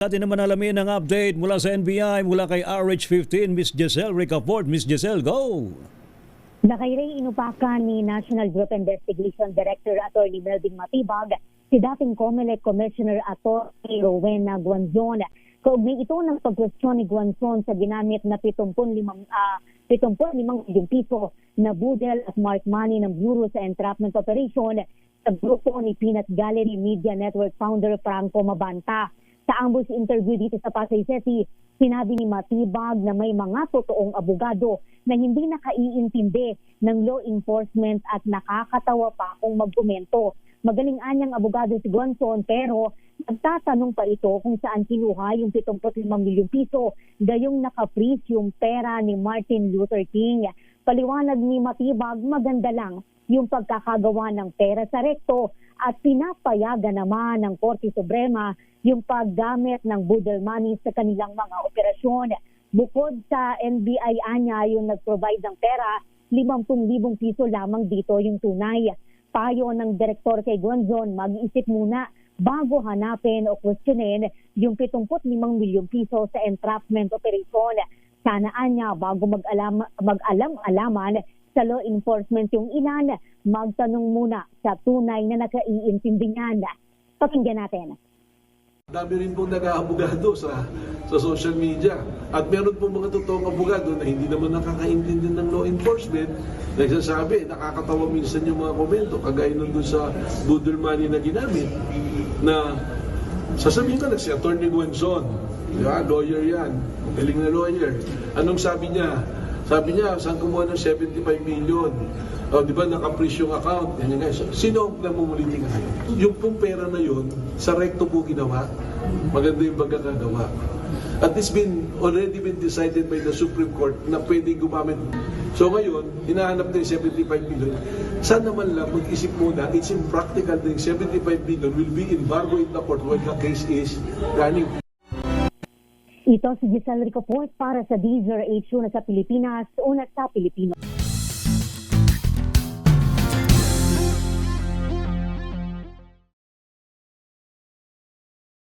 Atin naman alamin ang update mula sa NBI, mula kay RH15, Miss Giselle Ricafort. Miss Giselle, go! Nakairay inupakan ni National Group Investigation Director Atty. Melvin Matibag si dating COMELEC Commissioner Atty. Rowena Guanzon. Kaugnay ito ng pagkwestiyon ni Guanzon sa ginamit na 75 milyong piso na budel at mark money ng Bureau sa Entrapment Operation sa grupo ni Peanut Gallery Media Network founder Franco Mabanta. Sa ambush interview dito sa Pasay City, sinabi ni Matibag na may mga totoong abogado na hindi nakaiintindi ng law enforcement at nakakatawa pa kung magkomento. Magaling anyang abogado si Guanzon pero nagtatanong pa ito kung saan kinuha yung 75 milyong piso gayong naka-freeze yung pera ni Martin Luther King. Paliwanag ni Matibag, maganda lang yung pagkakagawa ng pera sa rekto at pinapayagan naman ng Korte Suprema yung paggamit ng budel money sa kanilang mga operasyon. Bukod sa NBI anya yung nag-provide ng pera, 50,000 piso lamang dito yung tunay. Payo ng direktor kay Guanzon, mag-isip muna bago hanapin o questionin yung 75 milyong piso sa entrapment operation. Sana anya bago mag-alam-alaman sa law enforcement yung ilan, magtanong muna sa tunay na nakaiintindi niyan. Pakinggan natin. Dami rin pong nag-aabogado sa social media. At meron pong mga totoong abogado na hindi naman nakakaintindi ng law enforcement. Nagsasabi, nakakatawa minsan yung mga komento, kagaya nun dun sa budel money na ginamit, na sasabihin ka na si Atty. Guanzon, diba? Lawyer yan, galing na lawyer. Anong sabi niya? Sabi niya, saan kumuha ng 75 million? O, di ba, naka-freeze yung account. Yan yung guys. Sino ang namumuliting ngayon? Yung pong pera na yun, sa recto po ginawa. Maganda yung pagkakagawa. At it's already been decided by the Supreme Court na pwede gumamit. So ngayon, hinahanap na yung 75 million. Sana naman lang mag-isip muna, it's impractical na yung 75 million will be embargo in the court while the case is running. Ito si Giselle Ricafort para sa DZRH na sa Pilipinas, una sa Pilipino.